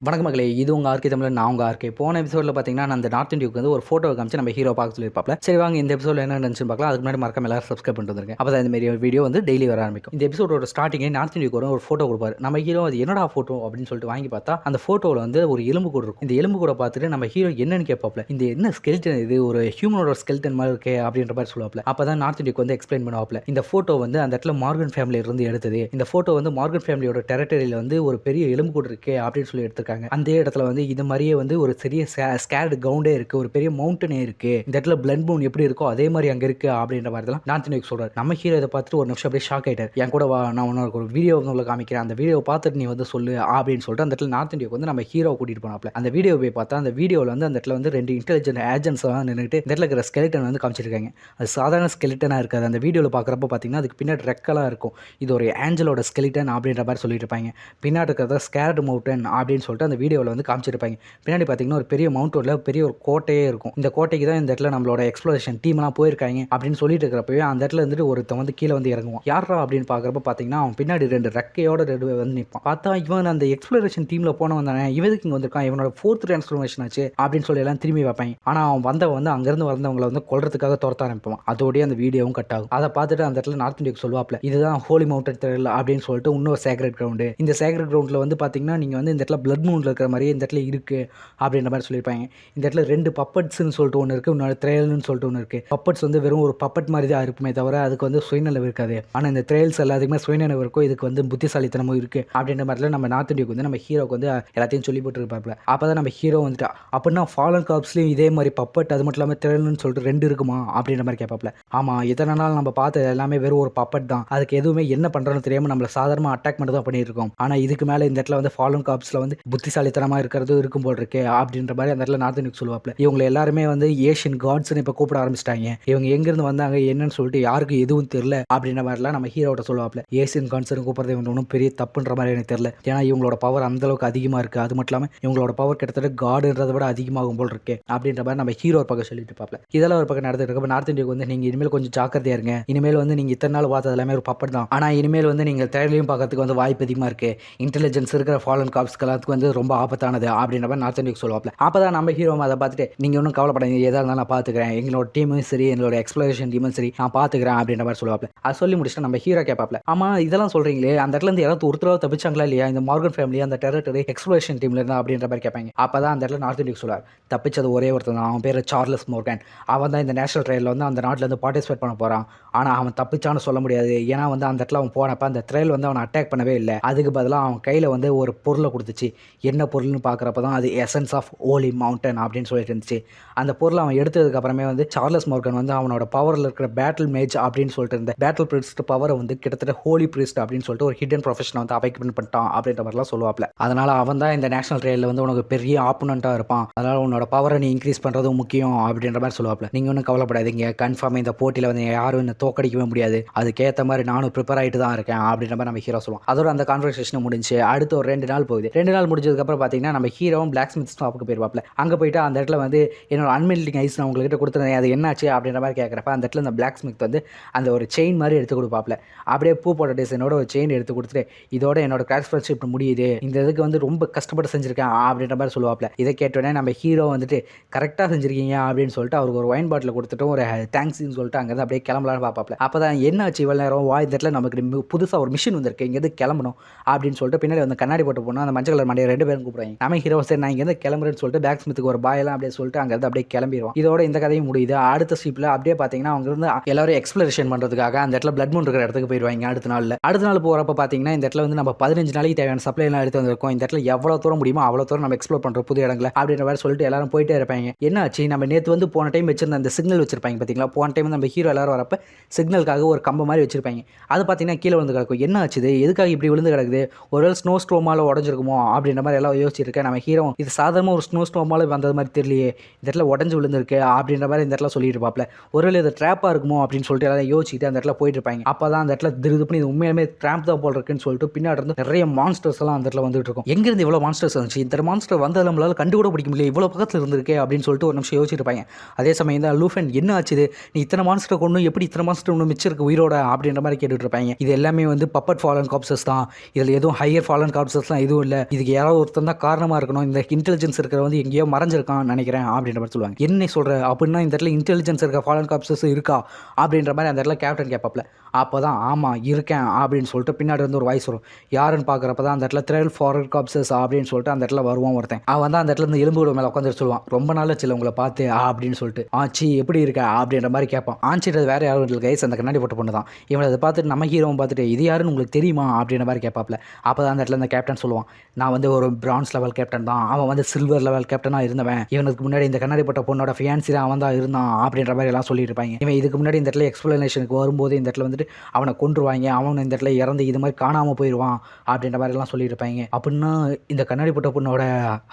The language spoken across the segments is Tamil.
வணக்கம் மகளே! இது உங்க ஆர்கே தமிழன். நான் உங்க ஆர்கே. போன எபிசோட்ல பார்த்தீங்கன்னா, நான் அந்த நார்த் இந்தியாவுக்கு வந்து ஒரு ஃபோட்டோவ காமிச்சு நம்ம ஹீரோ பார்க்க சொல்லியிருப்பாப்ல. சரி வாங்க இந்த எபிசோட்ல என்ன நடந்துச்சுன்னு பார்க்கலாம். அதுக்கு முன்னாடி மறக்காம எல்லாரும் சப்ஸ்கிரைப் பண்ணிட்டு வந்துருங்க. அப்பதான் இந்த மாரி வீடியோ வந்து டெய்லி வர ஆரம்பிக்கும். இந்த எபிசோடோட ஸ்டார்ட்டிங்கே நார்த் இந்தியாவுக்கு ஒரு ஃபோட்டோ குடுப்பாரு. நம்ம ஹீரோ அது என்னடா ஃபோட்டோ அப்படின்னு சொல்லிட்டு வாங்கி பார்த்தா, அந்த ஃபோட்டோல வந்து ஒரு எலும்பு கூடு இருக்கும். இந்த எலும்பு கூட பார்த்துட்டு நம்ம ஹீரோ என்னன்னு கேட்பாப்ல. இந்த என்ன ஸ்கெலிட்டன் இது ஒரு ஹியூமனோட ஸ்கெலிட்டன் மாரி இருக்கே அப்படின்ற மாரி சொல்லுவாப்ல. அப்பதான் நார்த் இந்தியாவுக்கு வந்து எக்ஸ்பிளைன் பண்ணுவாப்ல. இந்த ஃபோட்டோ வந்து அந்த இடத்துல மார்கன் ஃபேமிலில இருந்து எடுத்தது. இந்த ஃபோட்டோ வந்து மார்கன் ஃபேமிலியோட டெரிட்டரியில வந்து ஒரு பெரிய எலும்பு கூடு இருக்கே அப்படின்னு சொல்லி எடுத்திருக்காங்க. அந்த இடத்துல வந்து இது மாதிரியே வந்து ஒரு பெரிய ஸ்கேர்டு கிரவுண்டே இருக்கு, ஒரு பெரிய மவுண்டனே இருக்கு. இந்த இடத்துல பிளட் மூன் எப்படி இருக்கோ அதே மாதிரி அங்க இருக்கு அப்படின்ற மாதிரி தான் நார்த் இந்தியாவுக்கு சொல்றாரு. நம்ம ஹீரோ இதை பார்த்துட்டு ஒரு நிமிஷம் அப்படியே ஷாக் ஆயிட்டார். என் கூட வா, நான் உனக்கு ஒரு வீடியோ வந்து காமிக்கிறேன், அந்த வீடியோ பார்த்துட்டு நீ வந்து சொல்லு அப்படின்னு சொல்லிட்டு அந்த இடத்துல நார்த் இந்தியாவுக்கு வந்து நம்ம ஹீரோ கூட்டிட்டு போனாப்ல. அந்த வீடியோ போய் பார்த்தா அந்த வீடியோவில் வந்து அந்த இடத்துல வந்து 2 இன்டெலிஜென்ட் ஏஜென்ட்ஸ் எல்லாம் நின்றுட்டு இந்த இடத்துல இருக்கிற ஸ்கெலிட்டன் வந்து காமிச்சிருக்காங்க. அது சாதாரண ஸ்கெலிட்டனா இருக்காது. அந்த வீடியோவில் பார்க்குறப்ப பார்த்தீங்கன்னா அதுக்கு பின்னாடி ரெக்கெல்லாம் இருக்கும். இது ஒரு ஏஞ்சலோட ஸ்கெலிட்டன் அப்படின்ற மாதிரி சொல்லிட்டு இருப்பாங்க. பின்னாடி இருக்கிறத ஸ்கேர்டு மவுண்டன் அப்படின்னு சொல்லிட்டு அந்த வீடியோவில் வந்து காமிச்சிருப்பாங்க. பின்னாடி பார்த்தீங்கன்னா ஒரு பெரிய மவுண்டோட பெரிய ஒரு கோட்டையே இருக்கும். இந்த கோட்டைக்கு தான் இந்த இடத்துல நம்மளோட எக்ஸ்ப்ளோரேஷன் டீம்லாம் போயிருக்காங்க அப்படின்னு சொல்லிட்டு இருக்கிறப்பவே அந்த இடத்துல வந்துட்டு ஒருத்தன் வந்து கீழே வந்து இறங்குவான். யாரா அப்படின்னு பார்க்குறப்ப பார்த்தீங்கன்னா அவன் பின்னாடி 2 ரெக்கையோட வந்து நிற்பான். பார்த்தா இவன் அந்த எக்ஸ்ப்ளோரேஷன் டீமில் போனவன் தானே, இவனுக்கு இங்கே வந்திருக்கான், இவனோட 4th டிரான்ஸ்ஃபர்மேஷன் ஆச்சு அப்படின்னு சொல்லி எல்லாம் திரும்பி வைப்பாங்க. ஆனால் அவன் வந்தவன் வந்து அங்கேருந்து வந்தவங்களை வந்து கொல்றதுக்காக துரத்த ஆரம்பிப்பான். அதோடய அந்த வீடியோவும் கட் ஆகும். அதை பார்த்துட்டு அந்த இடத்துல நார்த் இந்தியாவுக்கு சொல்லுவாப்ல, இதுதான் ஹோலி மவுண்டன் த்ரில் அப்படின்னு சொல்லிட்டு இன்னொரு சேக்ரெட் கிரவுண்டு. இந்த சேக்ரெட் கிரவுண்டில் வந்து பார்த்தீங்கன்னா நீங்கள் வந்து இந்த இடத்துல பிளட் மூன்ல இருக்கிற மாதிரியே இந்த இடத்துல இருக்கு அப்படின்ற மாதிரி சொல்லியிருப்பாங்க. இந்த இடத்துல 2 பப்பட்ஸ்ன்னு சொல்லிட்டு ஒன்று இருக்குது, இன்னொரு த்ரேல்னு சொல்லிட்டு ஒன்று இருக்குது. பப்பட்ஸ் வந்து வெறும் ஒரு பப்பட் மாதிரி தான் இருக்குமே தவிர அதுக்கு வந்து சுயநலவு இருக்காது. ஆனால் இந்த த்ரேல்ஸ் எல்லாத்துக்குமே சுயநலவு இருக்கும், இதுக்கு வந்து புத்திசாலித்தனமும் இருக்குது அப்படின்ற மாதிரிலாம் நம்ம நார்த் இந்தியாவுக்கு வந்து நம்ம ஹீரோக்கு வந்து எல்லாத்தையும் சொல்லி போட்டு இருப்பாப்ல. அப்போ தான் நம்ம ஹீரோ வந்துட்டா அப்படின்னா ஃபாலன் காப்ஸ்லேயும் இதே மாதிரி பப்பட் அது மட்டும் இல்லாமல் த்ரேல்னு சொல்லிட்டு 2 இருக்குமா அப்படின்ற மாதிரி கேட்பாப்ல. ஆமாம், இத்தனை நாள் நம்ம பார்த்து எல்லாமே வெறும் ஒரு பப்பட் தான், அதுக்கு எதுவுமே என்ன பண்ணுறோன்னு தெரியாமல் நம்மளை சாதாரணமாக அட்டாக் மட்டும் தான் பண்ணிட்டு இருக்கோம். ஆனால் இதுக்கு மேலே இந்த இடத்துல வந்து ஃபாலன் காப்ஸில் வந்து புத்திசாலித்தனமாக இருக்கிறது இருக்கும் போல் இருக்கு அப்படின்ற மாதிரி அந்த இடத்துல நார்த் இந்தியாவுக்கு சொல்லுவாப்ல. இவங்க எல்லாருமே வந்து ஏஷியன் காட்ஸ்னு இப்போ கூப்பிட ஆரம்பிச்சிட்டாங்க. இவங்க எங்கேருந்து வந்தாங்க என்னன்னு சொல்லிட்டு யாருக்கும் எதுவும் தெரியல அப்படின்ற மாதிரிலாம் நம்ம ஹீரோட்ட சொல்லுவாப்ல. ஏஷியன் காட்ஸ்னு கூப்பிட்றது இவங்க ஒன்றும் பெரிய தப்புன்ற மாதிரி எனக்கு தெரியல. ஏன்னா இவங்களோட பவர் அந்த அளவுக்கு அதிகமாக இருக்குது. அது மட்டும் இல்லாமல் இவங்களோட பவர் கிட்டத்தட்ட காடுன்றதை விட அதிகமாகும் போல் இருக்கு அப்படின்ற மாதிரி நம்ம ஹீரோ ஒரு பக்கம் சொல்லிட்டு இருப்பாப்ல. இதெல்லாம் ஒரு பக்கம் நடந்துட்டு இருக்கப்ப நார்த் இந்தியாவுக்கு வந்து நீங்கள் இனிமேல் கொஞ்சம் ஜாக்கிரதையா இருங்க. இனிமேல் வந்து நீங்கள் இத்தனை நாள் பார்த்தது எல்லாமே ஒரு பப்பட் தான். ஆனால் இனிமேல் வந்து நீங்கள் திரையிலையும் பார்க்கறதுக்கு வந்து வாய்ப்பு அதிகமாக இருக்கு. இன்டெலிஜென்ஸ் இருக்கிற ஃபாலன் காப்ஸ்க்கு எல்லாத்துக்கும் வந்து ரொம்ப ஆபத்தானது அப்படின்ற மாதிரி நார்த் இந்தியாவுக்கு சொல்லுவாப்ல. அப்போ தான் நம்ம ஹீரோ அதை பார்த்துட்டு நீங்கள் ஒன்றும் கவலைப்படாதீங்க, எதாக இருந்தாலும் நான் பார்த்துக்கிறேன், எங்களோட டீமும் சரி எங்களோட எக்ஸ்ப்ளோரேஷன் டீமும் சரி நான் பார்த்துக்கிறேன் அப்படின்ற மாதிரி சொல்லுவாப்ல. அது சொல்லி முடிச்சுட்டு நம்ம ஹீரோ கேட்பாப்ல, ஆமாம் இதெல்லாம் சொல்கிறீங்களே அந்த இடத்துல இருந்து யாராவது ஒருத்தராவது தப்பிச்சாங்களா இல்லையா இந்த மார்கன் ஃபேமிலி அந்த டெரிட்டரி எக்ஸ்ப்ளோரேஷன் டீமில் இருந்தா அப்படின்ற மாதிரி கேட்பாங்க. அப்போ தான் அந்த இடத்துல நார்த் இந்தியாவுக்கு சொல்லுவார், தப்பிச்சது ஒரே ஒருத்தர் தான், அவன் பேர் சார்லஸ் மோர்கன். அவன் தான் இந்த நேஷனல் ட்ரையலில் வந்து அந்த நாட்டில் வந்து பார்ட்டிசிபேட் பண்ண போகிறான். ஆனால் அவன் தப்பிச்சான்னு சொல்ல முடியாது. ஏன்னா வந்து அந்த இடத்துல அவன் போனப்போ அந்த ட்ரையல் வந்து அவனை அட்டாக் பண்ணவே இல்லை. அதுக்கு பதிலாக அவன் கையில் வந்து ஒரு பொருளை கொடுத்துச்சு. என்ன பொருள்னு பார்க்குறப்ப தான் அது எசன்ஸ் ஆஃப் ஹோலி மவுண்டன் அப்படின்னு சொல்லிட்டு இருந்துச்சு. அந்த பொருளை அவன் எடுத்ததுக்கு அப்புறமே வந்து சார்லஸ் மோர்கன் வந்து அவனோட பவரில் இருக்கிற பேட்டில் மேஜ் அப்படின்னு சொல்லிட்டு இருந்த பேட்டில் பிரிஸ்ட் பவரை வந்து கிட்டத்தட்ட ஹோலி பிரிஸ்ட் அப்படின்னு சொல்லிட்டு ஒரு ஹிடன் ப்ரொஃபஷனை வந்து அவைக்மெண்ட் பண்ணிட்டான் அப்படின்ற மாதிரிலாம் சொல்லுவாப்ல. அதனால அவன் தான் இந்த நேஷனல் ட்ரையலில் வந்து உனக்கு பெரிய ஆப்போனண்ட்டாக இருப்பான். அதனால உன்னோட பவரை நீ இன்க்ரீஸ் பண்ணுறதும் முக்கியம் அப்படின்ற மாதிரி சொல்லுவாப்ல. நீங்கள் ஒன்றும் கவலைப்படாதீங்க, கன்ஃபார்ம் இந்த போட்டியில் வந்து யாரும் என்ன தோக்கடிக்கவே முடியாது, அதுக்கேற்ற மாதிரி நானும் ப்ரிப்பேர் ஆகிட்டு தான் இருக்கேன் அப்படின்ற மாதிரி நம்ம ஹீரோ சொல்லுவோம். அதோட அந்த கான்வர்சேஷன் முடிஞ்சு அடுத்து ஒரு 2 நாள் போகுது. 2 நாள் முடிஞ்சதுக்கப்புறம் பார்த்தீங்கன்னா நம்ம ஹீரோவும் பிளாக் ஸ்மித் ஷாப்புக்கு போயிருவாப்ல. அங்கே போயிட்டு அந்த இடத்துல வந்து என்னோட அன்மெல்டிங் ஐஸ் நான் உங்கள்கிட்ட கொடுத்துருந்தேன், அது என்னாச்சு அப்படின்ற மாதிரி கேட்குறப்ப அந்த இடத்துல இந்த பிளாக் ஸ்மித் வந்து அந்த ஒரு செயின் மாதிரி எடுத்து கொடுப்பாப்ல. அப்படியே பூ போட்ட டிசைனோட ஒரு செயின் எடுத்து கொடுத்துட்டு இதோட என்னோட கிராஸ் ஃப்ரெண்ட்ஷிப் முடியுது, இந்த இதுக்கு வந்து ரொம்ப கஷ்டப்பட்டு செஞ்சிருக்கேன் அப்படின்ற மாதிரி சொல்லுவாப்ல. இதை கேட்டோடனே நம்ம ஹீரோ வந்துட்டு கரெக்டாக செஞ்சிருக்கீங்க அப்படின்னு சொல்லிட்டு அவருக்கு ஒரு ஒயின் பாட்டில் கொடுத்துட்டு ஒரு தேங்க்ஸ்ன்னு சொல்லிட்டு அங்கேருந்து அப்படியே கிளம்பலான்னு பார்ப்பாப்ல. அப்போ தான் என்னாச்சு இவ்வளோ நேரம் இந்த இடத்துல நமக்கு புதுசாக ஒரு மிஷின் வந்திருக்கு, இங்கேருந்து கிளம்பணும் அப்படின்னு சொல்லிட்டு பின்னாடி வந்து கண்ணாடி போட்டு போனால் அந்த மஞ்சள் கலர் மண்டையை 2 பேரும் கூப்பிடுவாங்க. நம்ம ஹீரோ சரி நான் இங்கேருந்து கிளம்புறேன்னு சொல்லிட்டு பேக் ஸ்மித்துக்கு ஒரு பாயெல்லாம் அப்படியே சொல்லிட்டு அங்கேருந்து அப்படியே கிளம்பிடுவோம். இதோட இந்த கதையும் முடியுது. அடுத்த ஸ்ட்ரிப்பில் அப்படியே பார்த்தீங்கன்னா அவங்க இருந்து எல்லாரும் எக்ஸ்ப்ளோரேஷன் பண்ணுறதுக்காக அந்த இடத்துல பிளட் மூன் இருக்கிற இடத்துக்கு போயிடுவாங்க. அடுத்த நாள் போகிறப்ப பார்த்தீங்கன்னா இந்த இடத்துல வந்து நம்ம 15 நாளைக்கு தேவையான சப்ளை எல்லாம் எடுத்து வந்திருக்கோம். இந்த இடத்துல எவ்வளோ தூரம் முடியுமோ அவ்வளோ தூரம் நம்ம எக்ஸ்ப்ளோர் பண்ணுறோம் புது இடங்களை அப்படின்ற மாதிரி சொல்லிட்டு எல்லாரும் போயிட்டே இருப்பாங்க. என்னாச்சு நம்ம நேற்று வந்து போன டைம் வச்சிருந்த அந்த சிக்னல் வச்சிருப்பாங்க பார்த்தீங்களா, போன டைம் நம்ம ஹீரோ எல்லாரும் வரப்ப சிக்னலுக்காக ஒரு கம்பு மாதிரி வச்சிருப்பாங்க. அது பார்த்தீங்கன்னா கீழே விழுந்து கிடக்கும். என்ன ஆச்சுது, எதுக்காக இப்படி விழுந்து கிடக்குது, ஒருவேளை ஸ்னோ ஸ்டோமால உடஞ்சிருக்குமோ அப்படின்ற மாதிரி எல்லாம் யோசிச்சிருக்கேன். நம்ம ஹீரோ இது சாதாரண ஒரு ஸ்னோ ஸ்டோமால வந்தது மாதிரி தெரியலையே, இந்த இடத்துல உடஞ்சி விழுந்திருக்கு அப்படின்ற மாதிரி இந்த இடத்துல சொல்லிட்டு இருப்பாப்ல. ஒருவேளை இது ட்ராப்பாக இருக்குமோ அப்படின்னு சொல்லிட்டு எல்லாம் யோசிச்சுட்டு அந்த இடத்துல போயிட்டு இருப்பாங்க. அப்போ தான் அந்த இடத்துல திருதுப்புன்னு இது உண்மையுமே ட்ராப் தான் போல் இருக்குன்னு சொல்லிட்டு பின்னாடி இருந்து நிறைய மான்ஸ்டர்ஸ் எல்லாம் அந்த இடத்துல வந்துட்டு இருக்கும். எங்கிருந்து இவ்வளோ மான்ஸ்டர்ஸ் வந்துச்சு, இந்த மான்ஸ்டர் வந்து நம்மளால கண்டு கூட பிடிக்க முடியல, இவ்வளோ பக்கத்தில் இருந்திருக்கே அப்படின்னு சொல்லிட்டு ஒரு நிமிஷம் யோசிச்சுட்டு இருப்பாங்க. அதே சமயம் தான் லூஃபன் என்ன ஆச்சுது, நீ இத்தனை மான்ஸ்டர் கொண்டு எப்படி இத்தனை மான்ஸ்டர் ஒன்று மிச்சிருக்கு உயிரோட அப்படின்ற மாதிரி கேட்டுட்டு இருப்பாங்க. இது எல்லாமே வந்து பப்பட் ஃபாலன் காப்சஸ் தான், இதில் எதுவும் ஹையர் ஃபாலன் காப்சஸ்லாம் எதுவும் இல்லை, இதுக்கு யாராவது ஒருத்தன் தான் காரணமாக இருக்கணும், இந்த இன்டெலிஜென்ஸ் இருக்கிற வந்து எங்கேயோ மறைஞ்சிருக்கான்னு நினைக்கிறேன் அப்படின்ற மாதிரி சொல்லுவாங்க. என்ன சொல்கிற அப்படின்னா இந்த இடத்துல இன்டெலிஜென்ஸ் இருக்க ஃபாலன் காப்ஸஸ் இருக்கா அப்படின்ற மாதிரி அந்த இடத்துல கேப்டன் கேட்பாப்ல. அப்போ தான் ஆமாம் இருக்கேன் அப்படின்னு சொல்லிட்டு பின்னாடி வந்து ஒரு வாய்ஸ் வரும். யாருன்னு பார்க்குறப்ப தான் அந்த இடத்துல த்ரெல் ஃபாரன் காப்ஸஸ் அப்படின்னு சொல்லிட்டு அந்த இடத்துல வருவான் ஒருத்தன். அவன் தான் அந்த இடத்துல இருந்து எலும்பு மேலே உட்காந்துட்டு சொல்லுவான், ரொம்ப நாள் ஆச்சு உங்களை பார்த்து அப்படின்னு சொல்லிட்டு. ஆச்சி எப்படி இருக்க அப்படின்ற மாதிரி கேட்பான். ஆச்சின்றது வேற யாரும் இல்லை கைஸ், அந்த கண்ணாடி போட்ட பொண்ணு தான். இவனை அதை பார்த்துட்டு நம்ம ஹீரோவும் பார்த்துட்டு இது யாருன்னு உங்களுக்கு தெரியுமா அப்படின்ற மாதிரி கேட்பாப்ல. அப்போ தான் அந்த இடத்துல இந்த கேப்டன் சொல்லுவான், நான் வந்து ஒரு பிரான்ஸ் லெவல் கேப்டன் தான், அவன் வந்து சில்வர் லெவல் கேப்டனாக இருந்தவன், இவனுக்கு முன்னாடி இந்த கண்ணாடி போட்ட பொண்ணோட ஃபியான்சி தான் அவன் தான் இருந்தான் அப்படின்ற மாதிரி எல்லாம் சொல்லிட்டு இருப்பாங்க. இவன் இதுக்கு முன்னாடி இந்த இடத்துல எக்ஸ்பிளனேஷனுக்கு வரும்போது இந்த இடத்துல வந்துட்டு அவனை கொன்றுவாங்க, அவன் இந்த இடத்துல இறந்து இது மாதிரி காணாமல் போயிடுவான் அப்படின்ற மாதிரி எல்லாம் சொல்லிட்டு இருப்பாங்க. அப்படின்னா இந்த கண்ணாடி போட்ட பொண்ணோட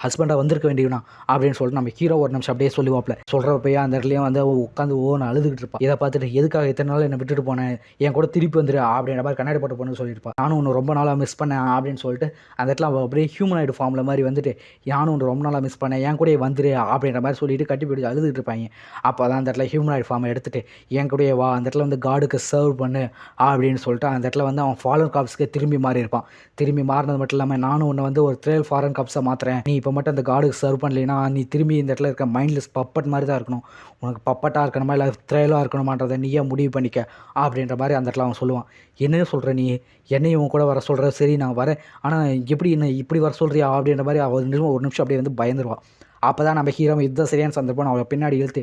ஹஸ்பண்டாக வந்திருக்க வேண்டியவனா அப்படின்னு சொல்லிட்டு நம்ம ஹீரோ ஒரு நிமிஷம் அப்படியே சொல்லுவாப்ல. சொல்கிறப்பயே அந்த இடத்துலையும் வந்து உட்காந்து ஓன்னு அழுதுகிட்டு இருப்பான். இதை பார்த்துட்டு எதுக்காக இத்தனை நாள் என்னை விட்டுட்டு போனேன், என் கூட திருப்பி வந்துரு அப்படின்ற மாதிரி கண்ணாடி போட்ட பொண்ணு சொல்லியிருப்பான். நானும் ஒன்று ரொம்ப நாளாக மிஸ் பண்ணேன் அப்படின்னு சொல்லிட்டு அந்த இடத்துல அவள் அப்படியே ஹியூமனாய்டு ஃபார்மில் மாதிரி வந்துட்டு நானும் ஒன்று ரொம்ப நாளாக மிஸ் பண்ணேன், என் கூட வந்துரு அப்படின்ற மாதிரி சொல்லிட்டு கட்டி பிடிச்சி அழுதுகிட்டு இருப்பாங்க. அப்போ தான் அந்த இடத்துல ஹியூமனாய்டு ஃபார்மை எடுத்துகிட்டு என் கூடயே வா, அந்த இடத்துல வந்து காடுக்கு சர்வ் பண்ணு அப்படின்னு சொல்லிட்டு அந்த இடத்துல வந்து அவன் ஃபாலன் காப்ஸ்க்கு திரும்பி மாறி இருப்பான். திரும்பி மாறினது மட்டும் இல்லாமல் நானும் ஒன்று வந்து ஒரு த்ரேல் ஃபாரன் காப்ஸை மாற்றுறேன், நீ இப்போ மட்டும் அந்த காடுக்கு சர்வ் பண்ணலைன்னா நீ திரும்பி இந்த இடத்துல இருக்க மைண்ட்லெஸ் பப்பட் மாதிரி தான் இருக்கணும், உனக்கு பப்பட்டாக இருக்கணுமா இல்லை த்ரேலாக இருக்கணுமான்றதை நீயே முடிவு பண்ணிக்க அப்படின்ற மாதிரி அந்த இடத்துல அவன் சொல்லுவான். என்னன்னு சொல்கிற நீ, என்னையும் உன் கூட வர சொல்கிற, சரி நான் வரேன், ஆனால் எப்படி என்ன இப்படி வர சொல்கிறியா அப்படின்ற மாதிரி அவள் ஒரு நிமிஷம் அப்படியே வந்து பயந்துருவான். அப்போ தான் நம்ம ஹீரோ இதுதான் சரியான சந்தர்ப்பம் அவளை பின்னாடி இழுத்து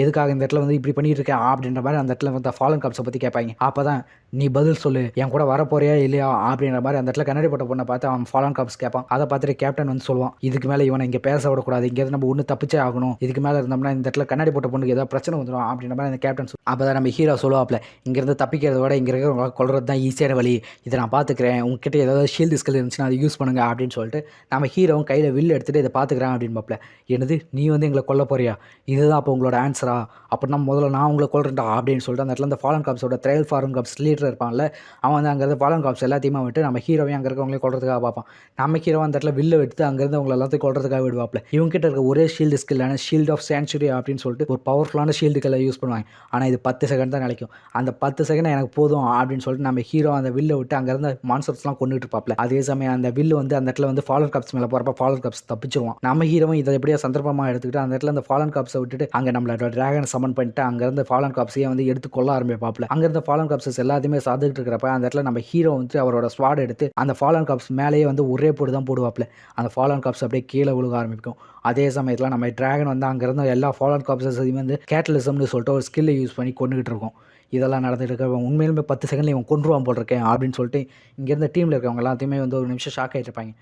எதுக்காக இந்த இடத்துல வந்து இப்படி பண்ணிட்டு இருக்கேன் அப்படின்ற மாதிரி அந்த இடத்துல வந்து ஃபாலன் காப்ஸை பற்றி கேட்பாங்க. அப்போ தான் நீ பதில் சொல்லு, என் கூட வர போறியா இல்லையா அப்படின்ற மாதிரி அந்த இடத்துல கண்ணாடி போட்ட பொண்ணை பார்த்து அவன் ஃபாலன் காப்ஸ் கேட்பான். அதை பார்த்துட்டு கேப்டன் வந்து சொல்லுவான், இதுக்கு மேலே இவனை இங்கே பேச விடக்கூடாது, இங்கேருந்து நம்ம ஒன்று தப்பிச்சே ஆகணும், இதுக்கு மேலே இருந்தோம்னா இந்த இடத்துல கண்ணாடி போட்ட பொண்ணுக்கு ஏதாவது பிரச்சனை வந்துடும் அப்படின்ற மாதிரி அந்த கேப்டன் அப்போ தான் நம்ம ஹீரோ சொல்லுவாப்ல, இங்கேருந்து தப்பிக்கிறத விட இங்கே இருக்கிறவங்க கொள்றது தான் ஈஸியான வழி, இதை நான் பார்த்துக்கிறேன், உங்ககிட்ட ஏதாவது ஷீல்டு ஸ்கில் இருந்துச்சுன்னா அதை யூஸ் பண்ணுங்க அப்படின்னு சொல்லிட்டு நம்ம ஹீரோவும் கையில் வில் எடுத்துகிட்டு இதை பார்த்துக்கிறேன் அப்படின்னு பார்ப்பல. என்னது நீ வந்து எங்களை கொல்ல போறியா, இதுதான் அப்போ உங்களோட ஆன்சரா, அப்படின்னா முதல்ல நான் உங்களை கொல்றேன்டா அப்படின்னு சொல்லிட்டு அந்த இடத்துல இந்த ஃபாலன் காப்ஸோட த்ரையல் ஃபாரன் காப்ஸ் லீடர் இருப்பான்ல, அவன் வந்து அங்கேருந்து ஃபாலன் காப்ஸ் எல்லாத்தையுமே விட்டு நம்ம ஹீரோவையும் அங்கே இருக்கவங்களே கொள்றதுக்காக பார்ப்பான். நம்ம ஹீரோ அந்த இடத்துல வில்ல எடுத்து அங்கேருந்து அவங்களை எல்லாத்தையும் கொள்றதுக்காக விடுவாப்ல. இவங்ககிட்ட இருக்க ஒரே ஷீல்டு ஸ்கில்லான ஷீல்ட் ஆஃப் சென்ச்சுரி அப்படின்னு சொல்லிட்டு ஒரு பவர்ஃபுல்லான ஷீல்டுகளை யூஸ் பண்ணுவாங்க. ஆனால் இது 10 செகண்ட் தான் நினைக்கும். அந்த 10 செகண்ட் எனக்கு போதும் அப்படின்னு சொல்லிட்டு நம்ம ஹீரோ அந்த வில்லை விட்டு அங்கேருந்து மான்ஸ்டர்ஸ்லாம் கொண்டுட்டு இருப்பாப்ல. அதே சமயம் அந்த வில்லு வந்து அந்த இடத்துல வந்து ஃபாலன் காப்ஸ் மேலே போகிறப்ப ஃபாலன் காப்ஸ் தப்பிச்சிருவான். நம்ம ஹீரோவும் இதை எப்படியா சந்தர்ப்பமாக எடுத்துக்கிட்டு அந்த இடத்துல அந்த ஃபாலன் காப்ஸை விட்டுட்டு அங்கே நம்மளோட டிராகனை சமன் பண்ணிட்டு அங்கேருந்து ஃபாலன் காப்ஸையே வந்து எடுத்து கொள்ள ஆரம்பிப்பாப்ல. அங்கேருந்து ஃபாலன் காப்ஸஸ் எல்லாத்தையுமே சாதிக்கிட்டு இருக்கிறப்ப அந்த இடத்துல நம்ம ஹீரோ வந்து அவரோட ஸ்வாட் எடுத்து அந்த ஃபாலன் காப்ஸ் மேலேயே வந்து ஒரே போடு தான் போடுவாப்ல. அந்த ஃபாலன் காப்ஸ் அப்படியே கீழே விழுக ஆரம்பிக்கும். அதே சமயத்தில் நம்ம டிராகன் வந்து அங்கேருந்து எல்லா ஃபாலன் காப்ஸஸையும் வந்து கேட்டலிசம்னு சொல்லிட்டு ஒரு ஸ்கில்லை யூஸ் பண்ணி கொண்டுகிட்டு இருக்கோம். இதெல்லாம் நடந்துட்டு இருக்க உண்மையிலுமே 10 செகண்ட்ல இவன் கொன்றுவான் போட்டிருக்கேன் அப்படின்னு சொல்லிட்டு இங்கேருந்து டீமில் இருக்கவங்க எல்லாத்தையுமே வந்து ஒரு நிமிஷம் ஷாக் ஆகிட்டு இருப்பாங்க.